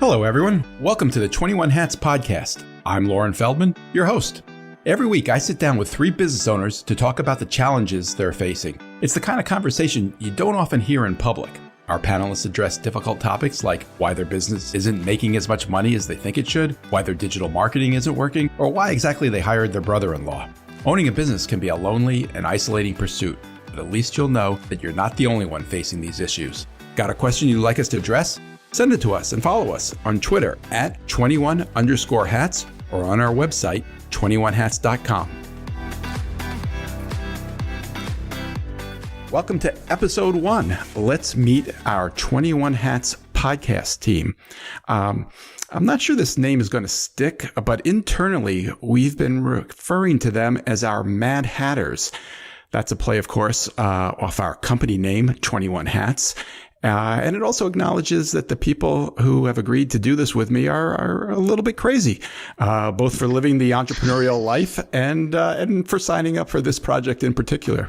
Hello, everyone. Welcome to the 21 Hats podcast. I'm Lauren Feldman, your host. Every week, I sit down with 3 business owners to talk about the challenges they're facing. It's the kind of conversation you don't often hear in public. Our panelists address difficult topics like why their business isn't making as much money as they think it should, why their digital marketing isn't working, or why exactly they hired their brother-in-law. Owning a business can be a lonely and isolating pursuit, but at least you'll know that you're not the only one facing these issues. Got a question you'd like us to address? Send it to us and follow us on Twitter at 21_hats or on our website, 21hats.com. Welcome to episode 1. Let's meet our 21 Hats podcast team. I'm not sure this name is going to stick, but internally, we've been referring to them as our Mad Hatters. That's a play, of course, off our company name, 21 Hats. And it also acknowledges that the people who have agreed to do this with me are a little bit crazy, both for living the entrepreneurial life and for signing up for this project in particular.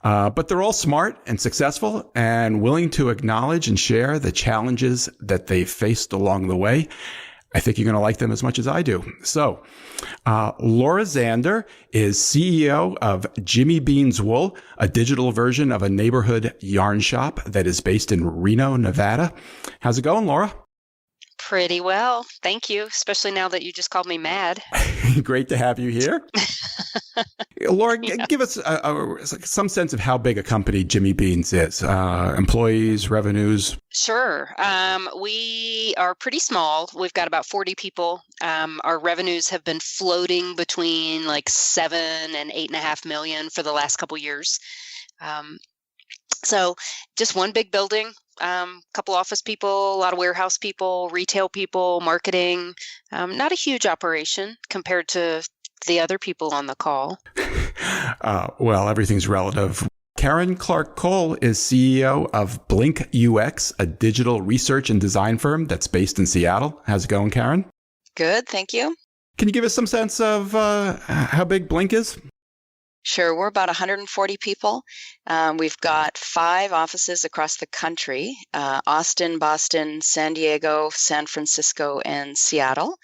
But they're all smart and successful and willing to acknowledge and share the challenges that they've faced along the way. I think you're going to like them as much as I do. So, Laura Zander is CEO of Jimmy Bean's Wool, a digital version of a neighborhood yarn shop that is based in Reno, Nevada. How's it going, Laura? Pretty well. Thank you, especially now that you just called me mad. Great to have you here. Laura, give us some sense of how big a company Jimmy Bean's is. Employees, revenues. Sure. We are pretty small. We've got about 40 people. Our revenues have been floating between like 7 and 8.5 million for the last couple years. So just one big building, couple office people, a lot of warehouse people, retail people, marketing. Not a huge operation compared to the other people on the call. Well, everything's relative. Karen Clark-Cole is CEO of Blink UX, a digital research and design firm that's based in Seattle. How's it going, Karen? Good, thank you. Can you give us some sense of how big Blink is? Sure, we're about 140 people. We've got 5 offices across the country, Austin, Boston, San Diego, San Francisco, and Seattle.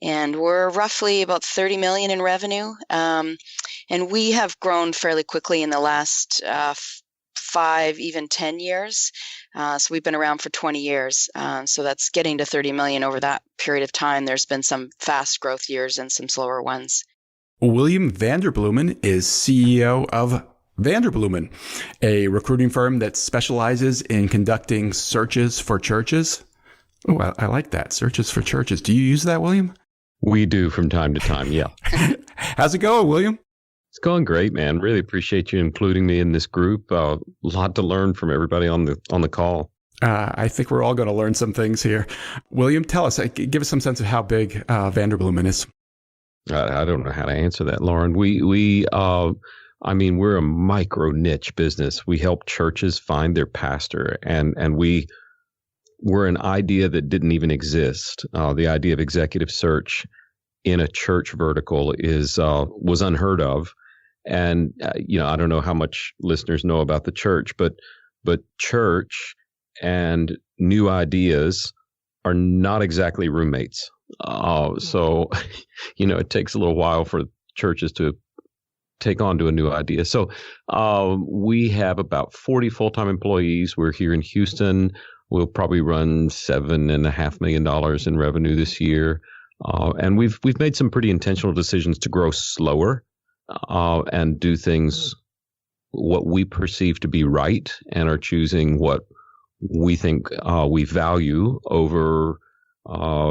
And we're roughly about 30 million in revenue. And we have grown fairly quickly in the last 5, even 10 years. So we've been around for 20 years. So that's getting to 30 million over that period of time. There's been some fast growth years and some slower ones. William Vanderbloemen is CEO of Vanderbloemen, a recruiting firm that specializes in conducting searches for churches. Oh, I like that. Searches for churches. Do you use that, William? We do from time to time, yeah. How's it going, William? It's going great, man. Really appreciate you including me in this group. A lot to learn from everybody on the call. I think we're all going to learn some things here. William, tell us, give us some sense of how big Vanderbloemen is. I don't know how to answer that, Lauren. We're a micro niche business. We help churches find their pastor, and we're an idea that didn't even exist. The idea of executive search in a church vertical was unheard of, and I don't know how much listeners know about the church, but church and new ideas are not exactly roommates. So, it takes a little while for churches to take on to a new idea. So, we have about 40 full-time employees. We're here in Houston. We'll probably run $7.5 million in revenue this year. And we've made some pretty intentional decisions to grow slower, and do things what we perceive to be right, and are choosing what we think we value over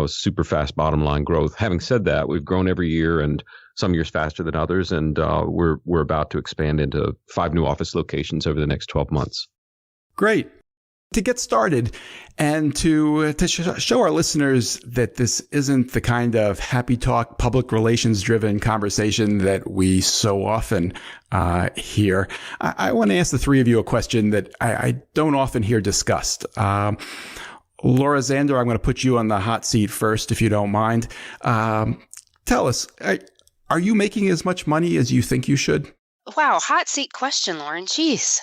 super fast bottom line growth. Having said that, we've grown every year, and some years faster than others, and we're about to expand into 5 new office locations over the next 12 months. Great. To get started and to show our listeners that this isn't the kind of happy talk, public relations driven conversation that we so often hear, I want to ask the 3 of you a question that I don't often hear discussed. Laura Zander, I'm going to put you on the hot seat first, if you don't mind. Tell us, are you making as much money as you think you should? Wow, hot seat question, Lauren. Jeez.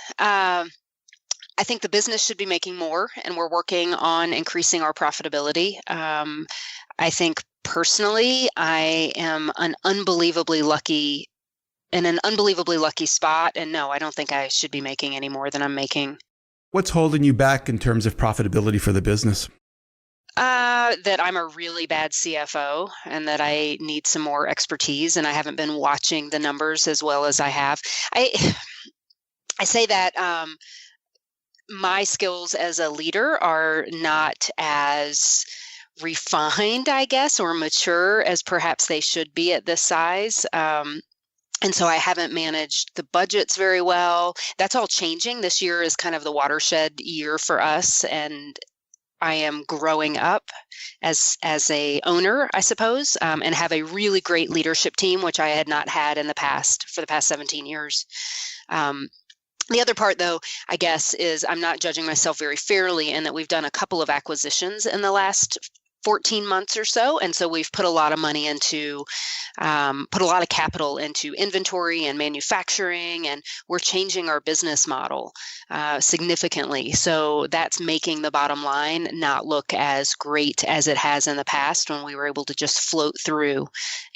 I think the business should be making more, and we're working on increasing our profitability. I think personally, I am in an unbelievably lucky spot. And no, I don't think I should be making any more than I'm making. What's holding you back in terms of profitability for the business? That I'm a really bad CFO and that I need some more expertise, and I haven't been watching the numbers as well as I have. I say that my skills as a leader are not as refined, I guess, or mature as perhaps they should be at this size. And so I haven't managed the budgets very well. That's all changing. This year is kind of the watershed year for us, and I am growing up as a owner, I suppose, and have a really great leadership team, which I had not had in the past for the past 17 years. The other part, though, I guess, is I'm not judging myself very fairly, in that we've done a couple of acquisitions in the last 14 months or so. And so we've put a lot of money into, put a lot of capital into inventory and manufacturing, and we're changing our business model significantly. So that's making the bottom line not look as great as it has in the past when we were able to just float through.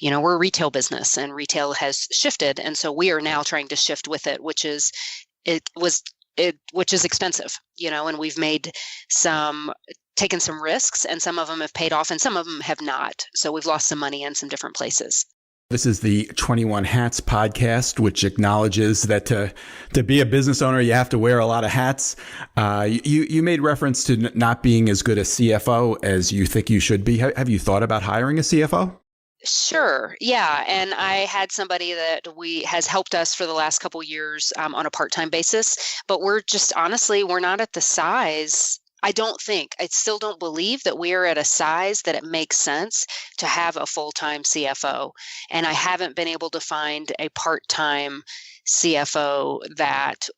We're a retail business, and retail has shifted. And so we are now trying to shift with it, which is expensive, and we've taken some risks, and some of them have paid off and some of them have not. So we've lost some money in some different places. This is the 21 Hats podcast, which acknowledges that to be a business owner, you have to wear a lot of hats. You made reference to not being as good a CFO as you think you should be. Have you thought about hiring a CFO? Sure. Yeah. And I had somebody that has helped us for the last couple of years on a part-time basis, but we're not at the size. I still don't believe that we are at a size that it makes sense to have a full-time CFO. And I haven't been able to find a part-time CFO that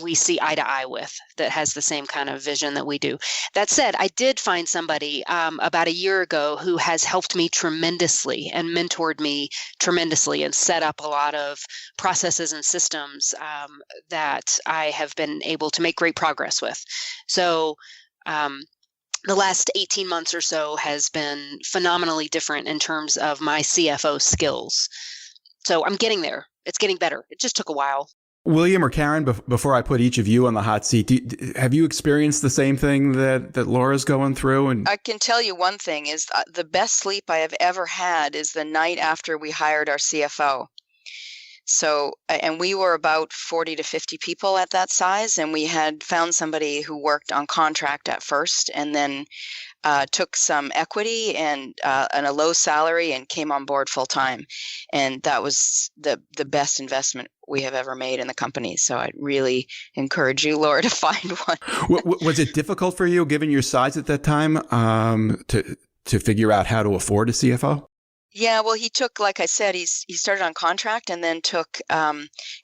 we see eye to eye with, that has the same kind of vision that we do. That said, I did find somebody about a year ago who has helped me tremendously and mentored me tremendously and set up a lot of processes and systems that I have been able to make great progress with. So the last 18 months or so has been phenomenally different in terms of my CFO skills. So I'm getting there. It's getting better. It just took a while. William or Karen, before I put each of you on the hot seat, have you experienced the same thing that Laura's going through? And I can tell you one thing is the best sleep I have ever had is the night after we hired our CFO. So, and we were about 40 to 50 people at that size, and we had found somebody who worked on contract at first, and then took some equity and a low salary and came on board full time. And that was the best investment we have ever made in the company. So I really encourage you, Laura, to find one. Was it difficult for you, given your size at that time, to figure out how to afford a CFO? Yeah, well, he took, like I said, he started on contract and then took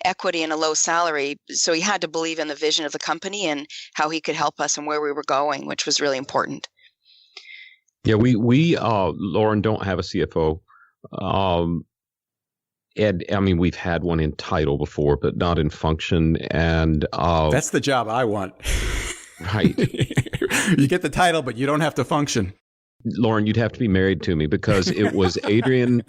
equity and a low salary. So he had to believe in the vision of the company and how he could help us and where we were going, which was really important. Yeah, we Lauren, don't have a CFO. And I mean, we've had one in title before, but not in function. And that's the job I want. Right. You get the title, but you don't have to function. Lauren, you'd have to be married to me, because it was Adrian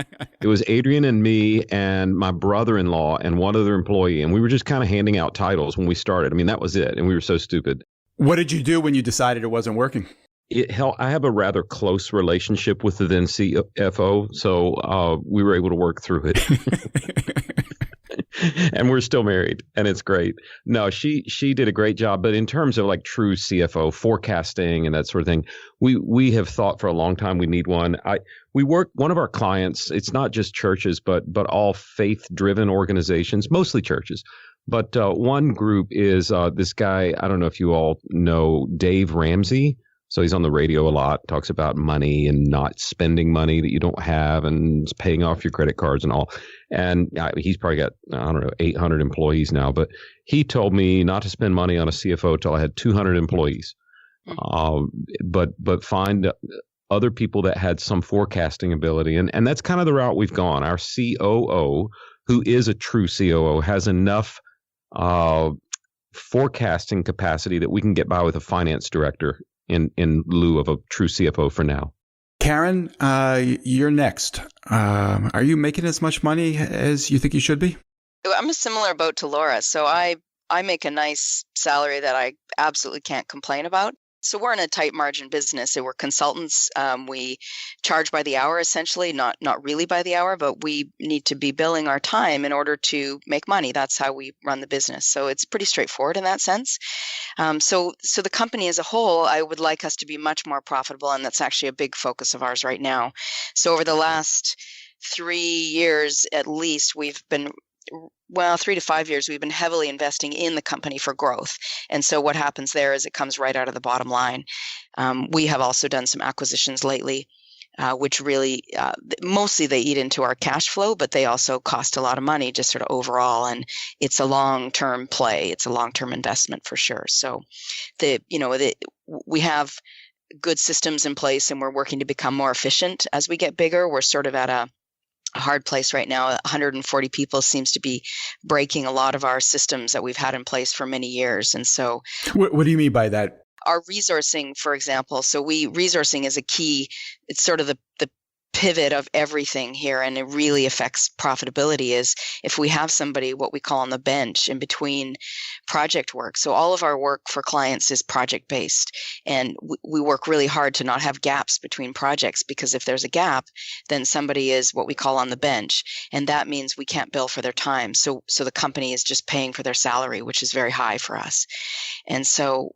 and me and my brother-in-law and one other employee. And we were just kind of handing out titles when we started. I mean, that was it. And we were so stupid. What did you do when you decided it wasn't working? I have a rather close relationship with the then CFO, so we were able to work through it. And we're still married, and it's great. No, she did a great job. But in terms of like true CFO forecasting and that sort of thing, we have thought for a long time we need one. One of our clients, it's not just churches, but all faith-driven organizations, mostly churches. But one group is this guy, I don't know if you all know, Dave Ramsey. So he's on the radio a lot, talks about money and not spending money that you don't have and paying off your credit cards and all. And he's probably got, 800 employees now. But he told me not to spend money on a CFO until I had 200 employees. But find other people that had some forecasting ability. And that's kind of the route we've gone. Our COO, who is a true COO, has enough forecasting capacity that we can get by with a finance director in lieu of a true CFO for now. Karen, you're next. Are you making as much money as you think you should be? I'm a similar boat to Laura. So I make a nice salary that I absolutely can't complain about. So we're in a tight margin business. So we're consultants. We charge by the hour, essentially, not really by the hour, but we need to be billing our time in order to make money. That's how we run the business. So it's pretty straightforward in that sense. So the company as a whole, I would like us to be much more profitable, and that's actually a big focus of ours right now. So over the last 3 years at least, 3 to 5 years, we've been heavily investing in the company for growth. And so what happens there is it comes right out of the bottom line. We have also done some acquisitions lately, which really, mostly they eat into our cash flow, but they also cost a lot of money just sort of overall. And it's a long-term play. It's a long-term investment for sure. So we have good systems in place, and we're working to become more efficient as we get bigger. We're sort of at a hard place right now. 140 people seems to be breaking a lot of our systems that we've had in place for many years. And so what do you mean by that? Our resourcing, for example, resourcing is a key. It's sort of the pivot of everything here, and it really affects profitability, is if we have somebody, what we call on the bench in between project work. So all of our work for clients is project based, and we work really hard to not have gaps between projects, because if there's a gap, then somebody is what we call on the bench, and that means we can't bill for their time. So the company is just paying for their salary, which is very high for us. And so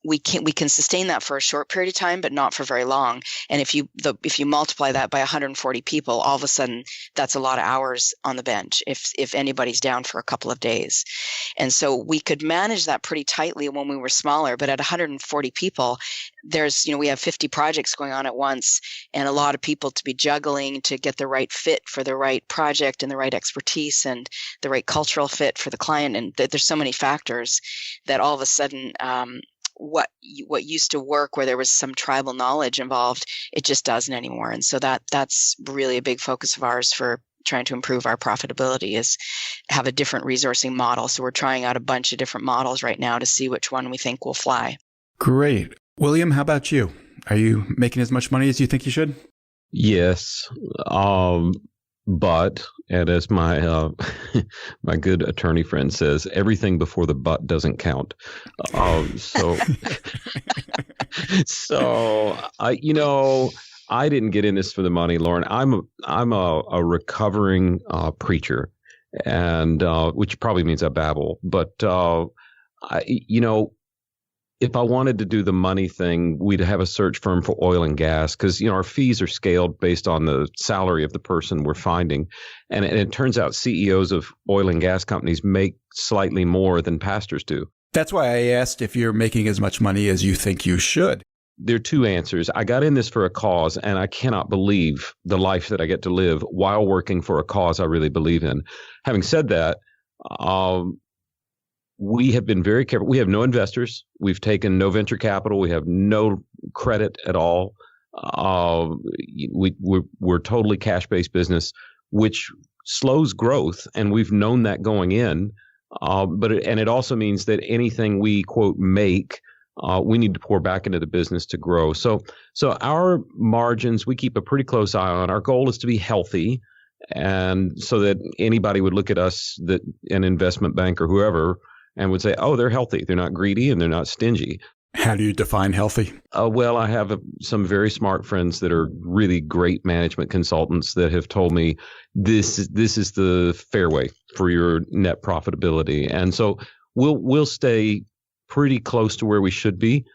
we can sustain that for a short period of time, but not for very long. And if you multiply that by 140 people, all of a sudden that's a lot of hours on the bench if anybody's down for a couple of days. And so we could manage that pretty tightly when we were smaller, but at 140 people, we have 50 projects going on at once, and a lot of people to be juggling to get the right fit for the right project and the right expertise and the right cultural fit for the client. And there's so many factors that all of a sudden, what used to work where there was some tribal knowledge involved, it just doesn't anymore. And so that's really a big focus of ours for trying to improve our profitability, is have a different resourcing model. So we're trying out a bunch of different models right now to see which one we think will fly. Great. William, how about you? Are you making as much money as you think you should? Yes. But, and as my my good attorney friend says, everything before the but doesn't count. So I didn't get in this for the money, Lauren. I'm a recovering preacher, and which probably means I babble. But if I wanted to do the money thing, we'd have a search firm for oil and gas, because our fees are scaled based on the salary of the person we're finding, and it turns out CEOs of oil and gas companies make slightly more than pastors do. That's why I asked if you're making as much money as you think you should. There are two answers. I got in this for a cause, and I cannot believe the life that I get to live while working for a cause I really believe in. Having said that, we have been very careful. We have no investors. We've taken no venture capital. We have no credit at all. We're totally cash-based business, which slows growth, and we've known that going in. But it also means that anything we quote make, we need to pour back into the business to grow. So our margins, we keep a pretty close eye on. Our goal is to be healthy, and so that anybody would look at us, that an investment bank or whoever, and would say, oh, they're healthy. They're not greedy and they're not stingy. How do you define healthy? Well, I have some very smart friends that are really great management consultants that have told me this is the fairway for your net profitability. And so we'll stay pretty close to where we should be.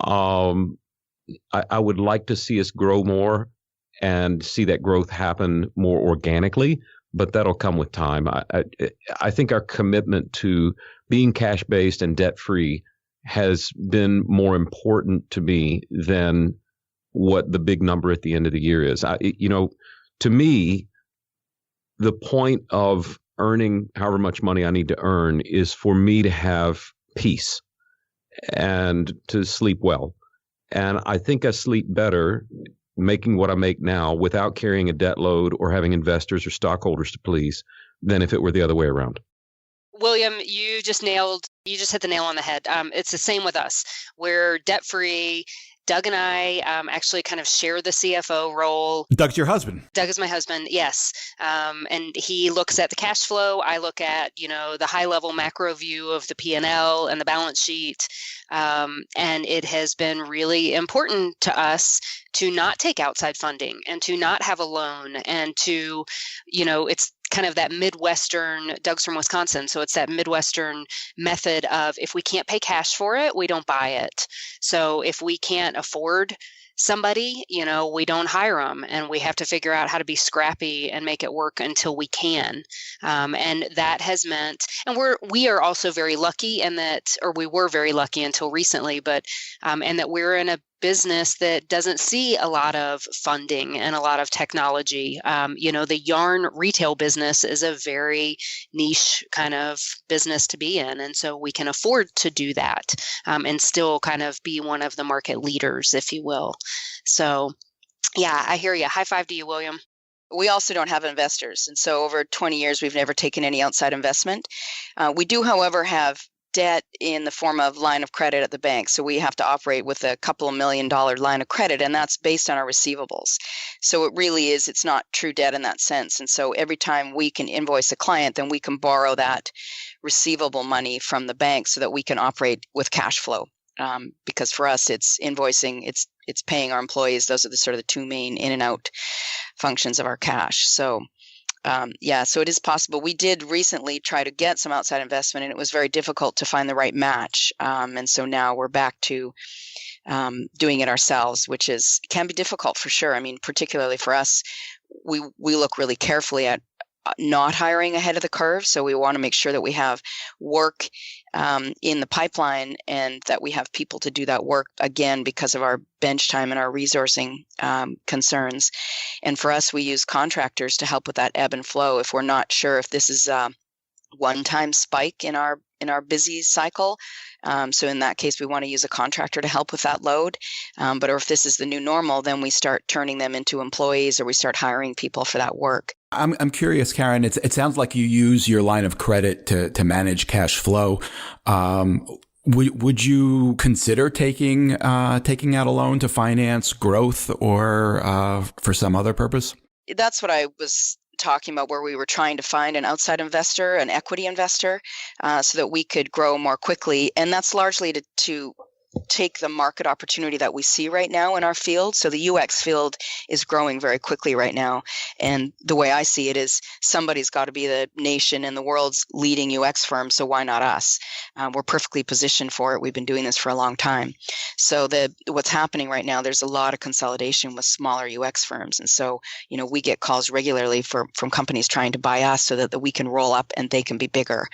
I would like to see us grow more and see that growth happen more organically, but that'll come with time. I think our commitment to being cash-based and debt-free has been more important to me than what the big number at the end of the year is. To me, the point of earning however much money I need to earn is for me to have peace and to sleep well. And I think I sleep better making what I make now without carrying a debt load or having investors or stockholders to please than if it were the other way around. William, you just hit the nail on the head. It's the same with us. We're debt free. Doug and I actually kind of share the CFO role. Doug's your husband. Doug is my husband, yes. And he looks at the cash flow. I look at, the high level macro view of the P&L and the balance sheet. And it has been really important to us to not take outside funding and to not have a loan and to, it's kind of that Midwestern, Doug's from Wisconsin, so it's that Midwestern method of if we can't pay cash for it, we don't buy it. So if we can't afford somebody, we don't hire them, and we have to figure out how to be scrappy and make it work until we can. And that has meant, and we are also very lucky we were very lucky until recently, but and that we're in a business that doesn't see a lot of funding and a lot of technology. The yarn retail business is a very niche kind of business to be in. And so we can afford to do that and still kind of be one of the market leaders, if you will. So yeah, I hear you. High five to you, William. We also don't have investors. And so over 20 years, we've never taken any outside investment. We do, however, have debt in the form of line of credit at the bank. So we have to operate with a couple of $1 million line of credit, and that's based on our receivables. So it's not true debt in that sense. And so every time we can invoice a client, then we can borrow that receivable money from the bank so that we can operate with cash flow. Because for us, it's invoicing, it's paying our employees. Those are the sort of the two main in and out functions of our cash. So so it is possible. We did recently try to get some outside investment, and it was very difficult to find the right match. And so now we're back to doing it ourselves, which can be difficult for sure. I mean, particularly for us, we look really carefully at not hiring ahead of the curve. So we want to make sure that we have work in the pipeline and that we have people to do that work, again, because of our bench time and our resourcing concerns. And for us, we use contractors to help with that ebb and flow. If we're not sure if this is a one-time spike in our busy cycle. So in that case, we want to use a contractor to help with that load. But if this is the new normal, then we start turning them into employees, or we start hiring people for that work. I'm curious, Karen. It sounds like you use your line of credit to manage cash flow. Would you consider taking out a loan to finance growth or for some other purpose? That's what I was talking about, where we were trying to find an outside investor, an equity investor, so that we could grow more quickly. And that's largely to take the market opportunity that we see right now in our field. So the UX field is growing very quickly right now. And the way I see it is somebody's got to be the nation and the world's leading UX firm. So why not us? We're perfectly positioned for it. We've been doing this for a long time. So what's happening right now, there's a lot of consolidation with smaller UX firms. And so, we get calls regularly from companies trying to buy us so that we can roll up and they can be bigger.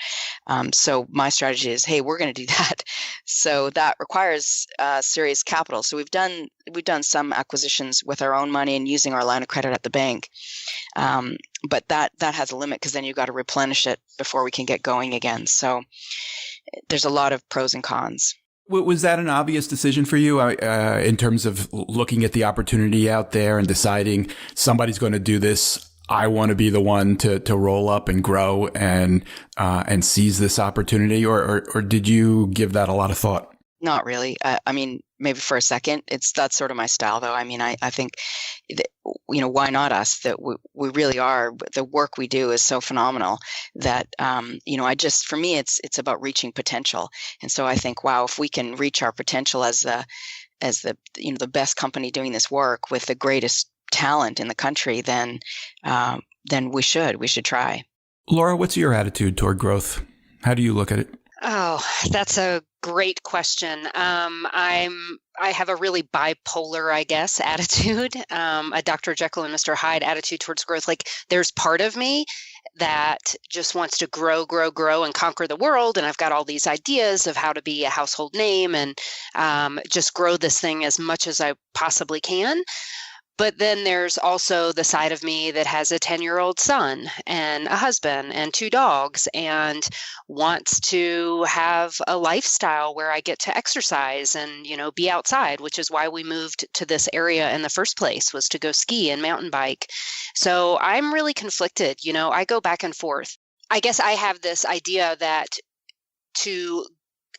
So my strategy is, hey, we're going to do that. So that requires serious capital. So we've done some acquisitions with our own money and using our line of credit at the bank. But that has a limit, because then you've got to replenish it before we can get going again. So there's a lot of pros and cons. Was that an obvious decision for you in terms of looking at the opportunity out there and deciding somebody's going to do this? I want to be the one to roll up and grow and seize this opportunity, or did you give that a lot of thought? Not really. I mean, maybe for a second. That's sort of my style, though. I mean, I think, why not us? That we really are. The work we do is so phenomenal that, for me, it's about reaching potential. And so I think, wow, if we can reach our potential as the best company doing this work with the greatest talent in the country, then we should try. Laura, what's your attitude toward growth? How do you look at it? Oh, that's a great question. I have a really bipolar, I guess, attitude, a Dr. Jekyll and Mr. Hyde attitude towards growth. Like, there's part of me that just wants to grow and conquer the world. And I've got all these ideas of how to be a household name and just grow this thing as much as I possibly can. But then there's also the side of me that has a 10-year-old son and a husband and 2 dogs and wants to have a lifestyle where I get to exercise and, be outside, which is why we moved to this area in the first place, was to go ski and mountain bike. So I'm really conflicted. I go back and forth. I guess I have this idea that to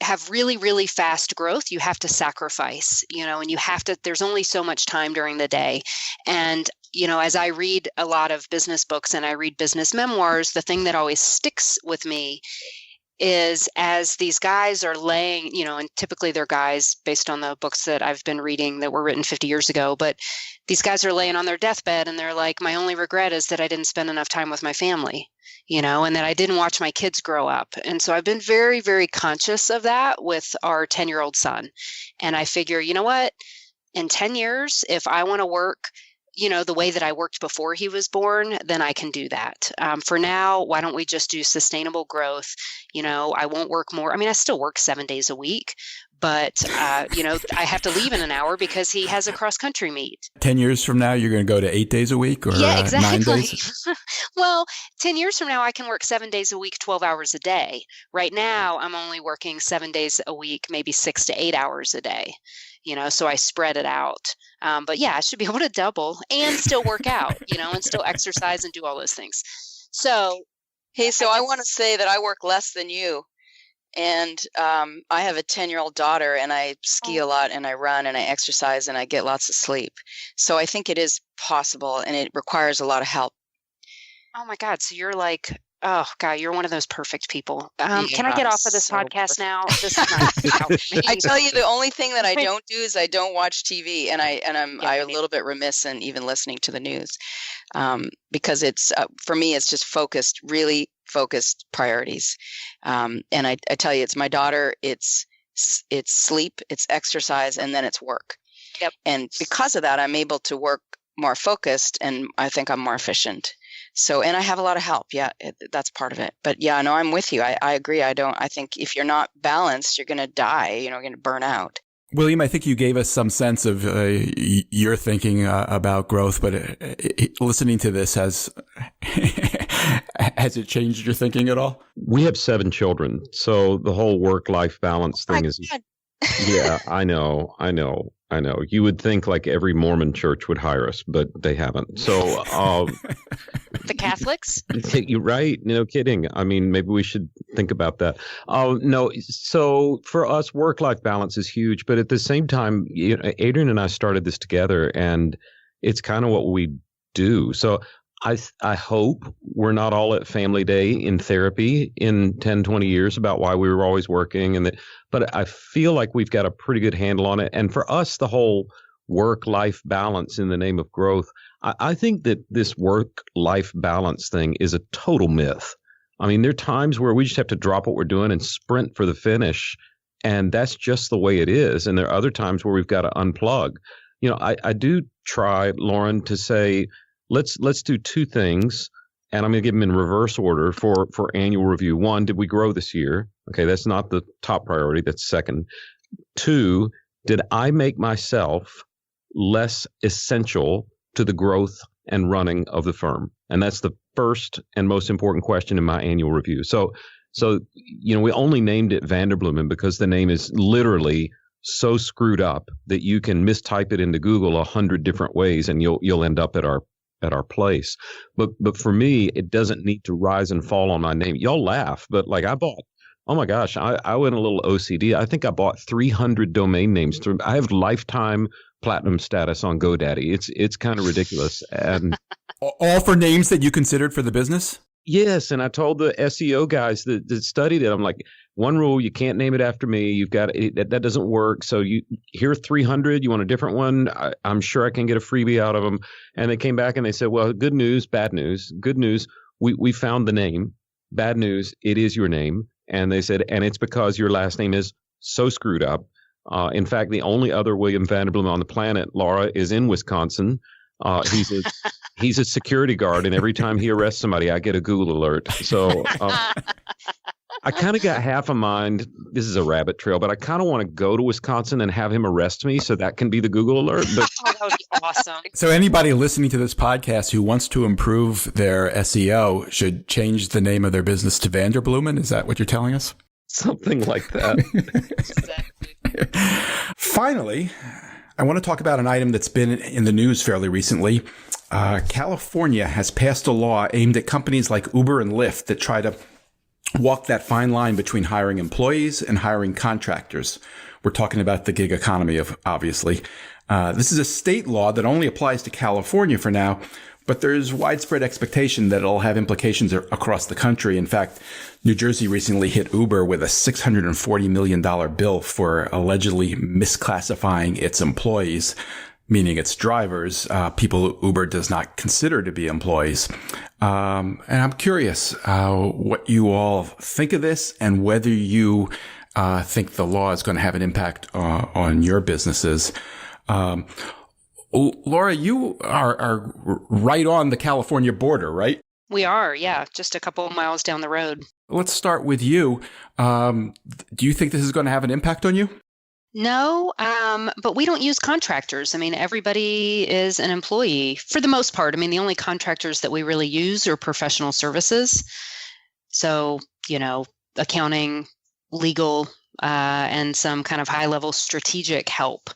have really, really fast growth, you have to sacrifice, and there's only so much time during the day. And, as I read a lot of business books and I read business memoirs, the thing that always sticks with me is as these guys are laying, and typically they're guys based on the books that I've been reading that were written 50 years ago, but these guys are laying on their deathbed and they're like, my only regret is that I didn't spend enough time with my family, and that I didn't watch my kids grow up. And so I've been very, very conscious of that with our 10-year-old son. And I figure, you know what, in 10 years, if I want to work the way that I worked before he was born, then I can do that. For now, why don't we just do sustainable growth? I won't work more. I mean, I still work 7 days a week, but, I have to leave in an hour because he has a cross-country meet. 10 years from now, you're going to go to 8 days a week or 9 days? Well, 10 years from now, I can work 7 days a week, 12 hours a day. Right now, I'm only working 7 days a week, maybe 6 to 8 hours a day. So I spread it out. But yeah, I should be able to double and still work out, and still exercise and do all those things. So, hey, I want to say that I work less than you. And I have a 10-year-old daughter, and I ski a lot, and I run, and I exercise, and I get lots of sleep. So I think it is possible, and it requires a lot of help. Oh my God. So you're like, oh God, you're one of those perfect people. Can I get off of this podcast now? This is not I tell you, the only thing that I don't do is I don't watch TV, and I'm a little bit remiss in even listening to the news, because it's for me, it's just really focused priorities. And I tell you, it's my daughter, it's sleep, it's exercise, and then it's work. Yep. And because of that, I'm able to work more focused, and I think I'm more efficient. So, and I have a lot of help. Yeah, that's part of it. But yeah, no, I'm with you. I agree. I think if you're not balanced, you're going to die, you're going to burn out. William, I think you gave us some sense of your thinking about growth, but listening to this, has it changed your thinking at all? We have 7 children, so the whole work-life balance thing is... Yeah, I know. You would think like every Mormon church would hire us, but they haven't. So the Catholics? You're right. No kidding. I mean, maybe we should think about that. No. So for us, work-life balance is huge. But at the same time, Adrian and I started this together, and it's kind of what we do. So I hope we're not all at family day in therapy in 10, 20 years about why we were always working. But I feel like we've got a pretty good handle on it. And for us, the whole work-life balance in the name of growth, I think that this work-life balance thing is a total myth. I mean, there are times where we just have to drop what we're doing and sprint for the finish. And that's just the way it is. And there are other times where we've got to unplug. I do try, Lauren, to say, let's do 2 things, and I'm going to give them in reverse order for annual review. 1, did we grow this year? Okay, that's not the top priority. That's second. 2, did I make myself less essential to the growth and running of the firm? And that's the first and most important question in my annual review. So we only named it Vanderbloemen because the name is literally so screwed up that you can mistype it into Google 100 different ways, and you'll end up at our place. But for me, it doesn't need to rise and fall on my name. Y'all laugh, but like I bought, oh my gosh, I went a little OCD. I think I bought 300 domain names. I have lifetime platinum status on GoDaddy. It's kind of ridiculous. And all for names that you considered for the business? Yes. And I told the SEO guys that studied it, I'm like, one rule, you can't name it after me. You've got that doesn't work. So here are 300. You want a different one? I'm sure I can get a freebie out of them. And they came back and they said, well, good news, bad news. Good news, we found the name. Bad news, it is your name. And they said, and it's because your last name is so screwed up. In fact, the only other William Vanderbloemen on the planet, Laura, is in Wisconsin. He's a security guard, and every time he arrests somebody, I get a Google alert. So I kind of got half a mind. This is a rabbit trail, but I kind of want to go to Wisconsin and have him arrest me so that can be the Google alert. But that would be awesome. So anybody listening to this podcast who wants to improve their SEO should change the name of their business to Vanderbloemen. Is that what you're telling us? Something like that. Exactly. Finally, I want to talk about an item that's been in the news fairly recently. California has passed a law aimed at companies like Uber and Lyft that try to walk that fine line between hiring employees and hiring contractors. We're talking about the gig economy, obviously. This is a state law that only applies to California for now, but there's widespread expectation that it'll have implications across the country. In fact, New Jersey recently hit Uber with a $640 million bill for allegedly misclassifying its employees, meaning its drivers, people Uber does not consider to be employees. And I'm curious what you all think of this and whether you think the law is going to have an impact on your businesses. Laura, you are right on the California border, right? We are, yeah, just a couple of miles down the road. Let's start with you. Do you think this is going to have an impact on you? No, but we don't use contractors. I mean, everybody is an employee for the most part. I mean, the only contractors that we really use are professional services. So, accounting, legal, and some kind of high-level strategic help.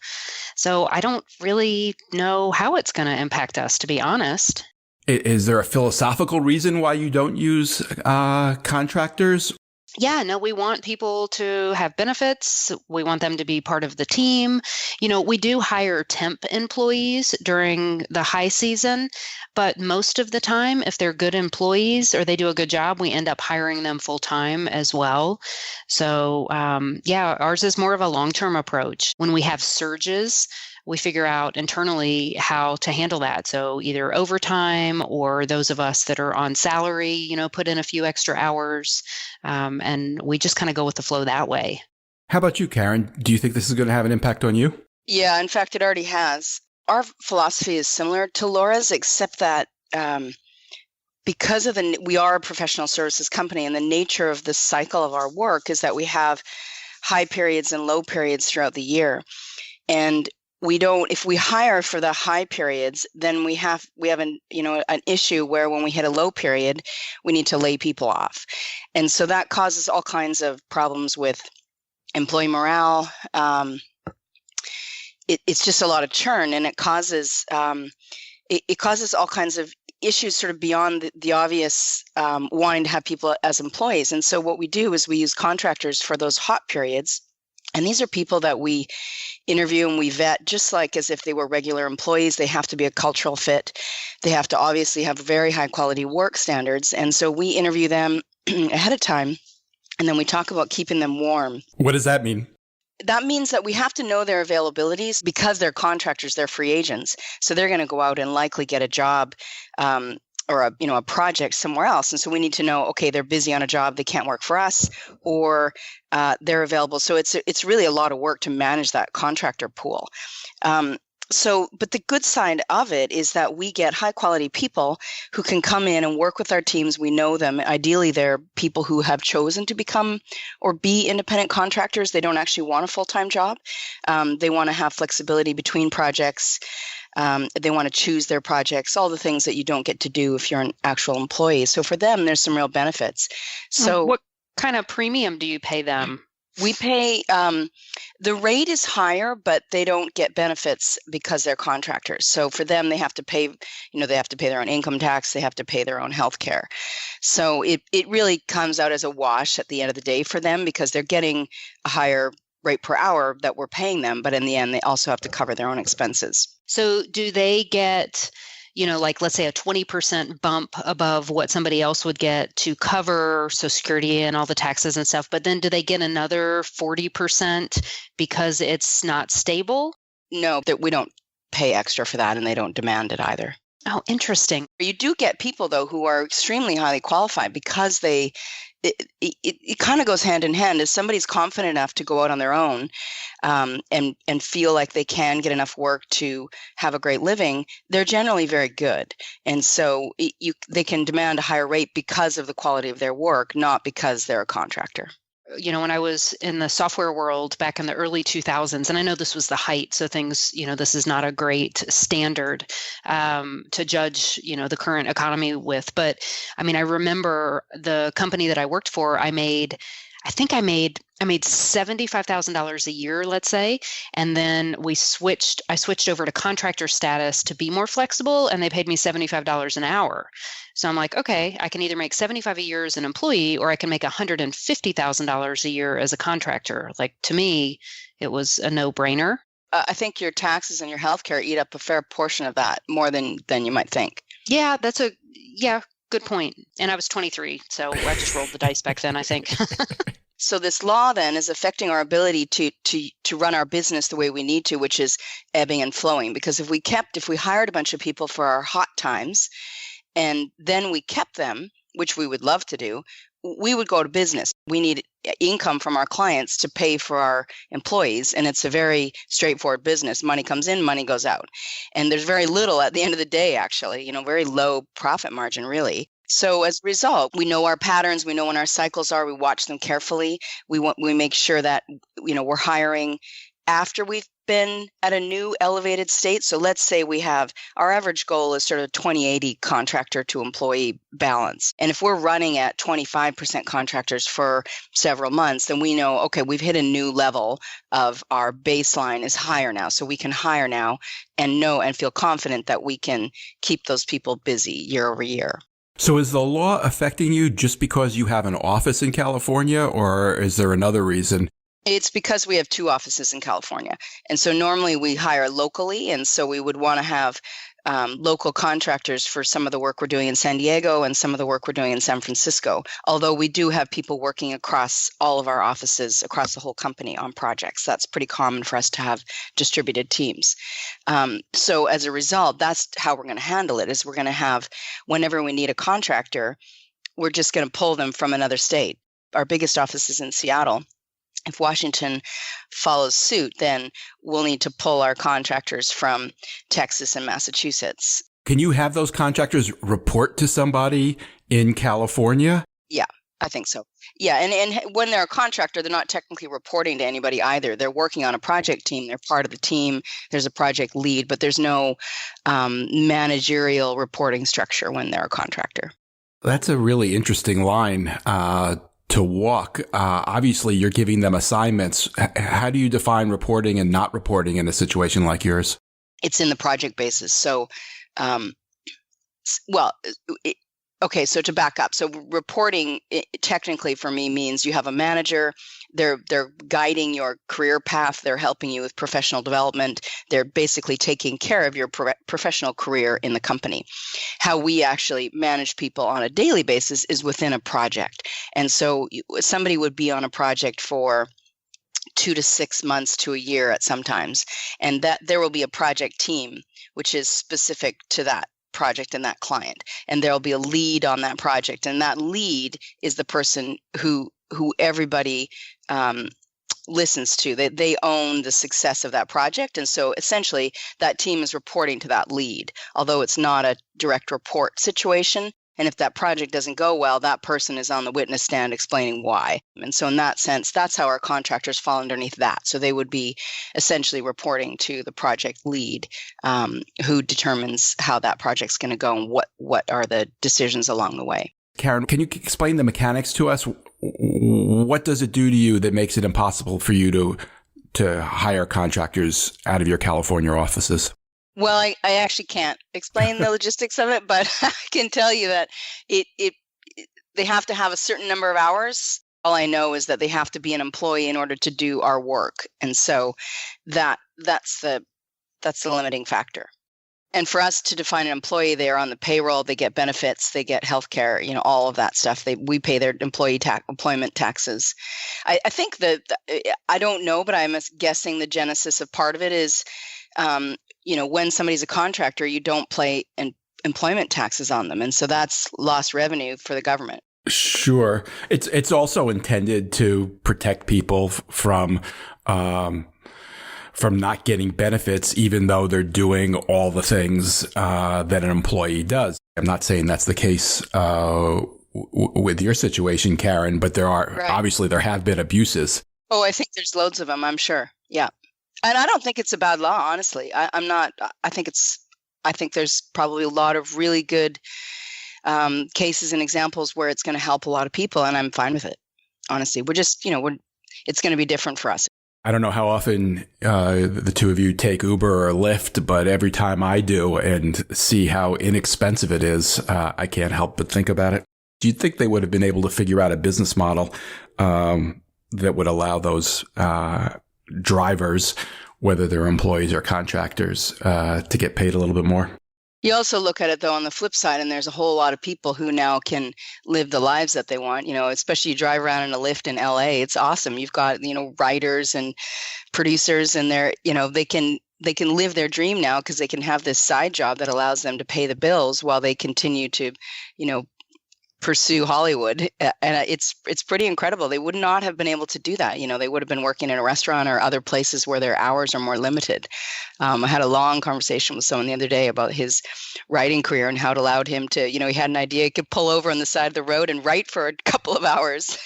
So I don't really know how it's going to impact us, to be honest. Is there a philosophical reason why you don't use contractors? Yeah, no, we want people to have benefits. We want them to be part of the team. We do hire temp employees during the high season, but most of the time, if they're good employees or they do a good job, we end up hiring them full time as well. So, ours is more of a long-term approach. When we have surges, we figure out internally how to handle that. So either overtime or those of us that are on salary, put in a few extra hours, and we just kind of go with the flow that way. How about you, Karen? Do you think this is going to have an impact on you? Yeah, in fact, it already has. Our philosophy is similar to Laura's, except that because we are a professional services company, and the nature of the cycle of our work is that we have high periods and low periods throughout the year. And if we hire for the high periods, then we have an issue where when we hit a low period, we need to lay people off. And so that causes all kinds of problems with employee morale. It's just a lot of churn, and it causes all kinds of issues sort of beyond the obvious wanting to have people as employees. And so what we do is we use contractors for those hot periods. And these are people that we interview and we vet just like as if they were regular employees. They have to be a cultural fit. They have to obviously have very high quality work standards. And so we interview them ahead of time, and then we talk about keeping them warm. What does that mean? That means that we have to know their availabilities because they're contractors, they're free agents. So they're going to go out and likely get a job or a project somewhere else. And so we need to know, okay, they're busy on a job, they can't work for us, or they're available. So it's really a lot of work to manage that contractor pool. But the good side of it is that we get high quality people who can come in and work with our teams. We know them. Ideally, they're people who have chosen to become or be independent contractors. They don't actually want a full-time job. They want to have flexibility between projects. They want to choose their projects, all the things that you don't get to do if you're an actual employee. So for them, there's some real benefits. So what kind of premium do you pay them? We pay, the rate is higher, but they don't get benefits because they're contractors. So for them, they have to pay, they have to pay their own income tax. They have to pay their own health care. So it really comes out as a wash at the end of the day for them because they're getting a higher rate per hour that we're paying them. But in the end, they also have to cover their own expenses. So do they get, let's say a 20% bump above what somebody else would get to cover Social Security and all the taxes and stuff, but then do they get another 40% because it's not stable? No, that we don't pay extra for that, and they don't demand it either. Oh, interesting. You do get people, though, who are extremely highly qualified because it kind of goes hand in hand. If somebody's confident enough to go out on their own and feel like they can get enough work to have a great living, they're generally very good. And so they can demand a higher rate because of the quality of their work, not because they're a contractor. When I was in the software world back in the early 2000s, and I know this was the height, so things, this is not a great standard to judge, the current economy with. But I mean, I remember the company that I worked for, I made I think I made $75,000 a year, let's say, and then I switched over to contractor status to be more flexible, and they paid me $75 an hour. So I'm like, okay, I can either make 75 a year as an employee, or I can make $150,000 a year as a contractor. Like, to me, it was a no-brainer. I think your taxes and your healthcare eat up a fair portion of that, more than you might think. Yeah, good point. And I was 23, so I just rolled the dice back then, I think. So this law then is affecting our ability to run our business the way we need to, which is ebbing and flowing. Because if we hired a bunch of people for our hot times, and then we kept them, which we would love to do, we would go to business. We need income from our clients to pay for our employees. And it's a very straightforward business. Money comes in, money goes out. And there's very little at the end of the day, actually, very low profit margin, really. So as a result, we know our patterns, we know when our cycles are, we watch them carefully. We make sure that, we're hiring after we've been at a new elevated state. So let's say we have, our average goal is sort of 20/80 contractor to employee balance. And if we're running at 25% contractors for several months, then we know, okay, we've hit a new level of our baseline is higher now. So we can hire now and know and feel confident that we can keep those people busy year over year. So is the law affecting you just because you have an office in California, or is there another reason? It's because we have 2 offices in California. And so normally we hire locally. And so we would want to have local contractors for some of the work we're doing in San Diego and some of the work we're doing in San Francisco. Although we do have people working across all of our offices, across the whole company on projects. That's pretty common for us to have distributed teams. So as a result, that's how we're going to handle it, is we're going to have, whenever we need a contractor, we're just going to pull them from another state. Our biggest office is in Seattle. If Washington follows suit, then we'll need to pull our contractors from Texas and Massachusetts. Can you have those contractors report to somebody in California? Yeah, I think so. Yeah, and when they're a contractor, they're not technically reporting to anybody either. They're working on a project team. They're part of the team. There's a project lead, but there's no managerial reporting structure when they're a contractor. That's a really interesting line to walk. Obviously, you're giving them assignments. How do you define reporting and not reporting in a situation like yours? It's in the project basis. So, okay, so to back up. So reporting technically for me means you have a manager. They're guiding your career path. They're helping you with professional development. They're basically taking care of your professional career in the company. How we actually manage people on a daily basis is within a project. And so somebody would be on a project for 2 to 6 months to a year at sometimes. And that there will be a project team, which is specific to that project and that client. And there'll be a lead on that project. And that lead is the person who everybody listens to. They own the success of that project. And so essentially that team is reporting to that lead, although it's not a direct report situation. And if that project doesn't go well, that person is on the witness stand explaining why. And so in that sense, that's how our contractors fall underneath that. So they would be essentially reporting to the project lead, who determines how that project's going to go and what are the decisions along the way. Karen, can you explain the mechanics to us? What does it do to you that makes it impossible for you to hire contractors out of your California offices? Well, I actually can't explain the logistics of it, but I can tell you that they have to have a certain number of hours. All I know is that they have to be an employee in order to do our work, and so that's the limiting factor. And for us to define an employee, they are on the payroll, they get benefits, they get healthcare, all of that stuff. We pay their employment taxes. I think that I don't know, but I'm guessing the genesis of part of it is. When somebody's a contractor, you don't pay employment taxes on them. And so that's lost revenue for the government. Sure. It's also intended to protect people from not getting benefits, even though they're doing all the things that an employee does. I'm not saying that's the case with your situation, Karen, but obviously there have been abuses. Oh, I think there's loads of them, I'm sure. Yeah. And I don't think it's a bad law, honestly. I think there's probably a lot of really good cases and examples where it's going to help a lot of people, and I'm fine with it, honestly. We're just, it's going to be different for us. I don't know how often the two of you take Uber or Lyft, but every time I do and see how inexpensive it is, I can't help but think about it. Do you think they would have been able to figure out a business model that would allow those drivers, whether they're employees or contractors, to get paid a little bit more? You also look at it, though, on the flip side, and there's a whole lot of people who now can live the lives that they want. Especially you drive around in a Lyft in LA. It's awesome. You've got, writers and producers, and they can live their dream now because they can have this side job that allows them to pay the bills while they continue to, pursue Hollywood. And it's pretty incredible. They would not have been able to do that. They would have been working in a restaurant or other places where their hours are more limited. I had a long conversation with someone the other day about his writing career and how it allowed him to, he had an idea, he could pull over on the side of the road and write for a couple of hours.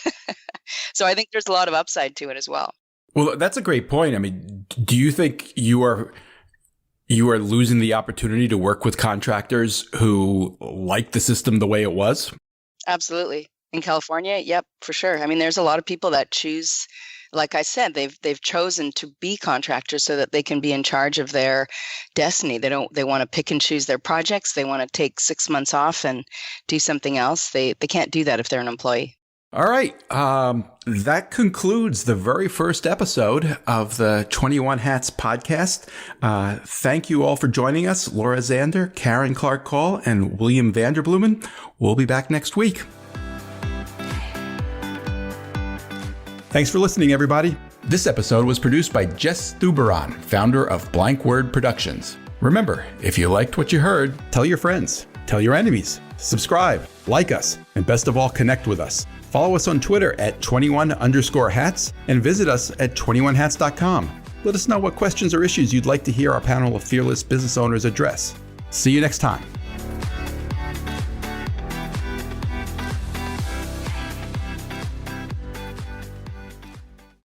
So I think there's a lot of upside to it as well. Well, that's a great point. I mean, do you think you are losing the opportunity to work with contractors who like the system the way it was? Absolutely. In California, yep, for sure. I mean, there's a lot of people that choose, like I said, they've chosen to be contractors so that they can be in charge of their destiny. They want to pick and choose their projects. They want to take 6 months off and do something else. They can't do that if they're an employee. All right. That concludes the very first episode of the 21 Hats podcast. Thank you all for joining us. Laura Zander, Karen Clark-Call, and William Vanderblumen. We'll be back next week. Thanks for listening, everybody. This episode was produced by Jess Thuberon, founder of Blank Word Productions. Remember, if you liked what you heard, tell your friends, tell your enemies, subscribe, like us, and best of all, connect with us. Follow us on Twitter at 21_hats and visit us at 21hats.com. Let us know what questions or issues you'd like to hear our panel of fearless business owners address. See you next time.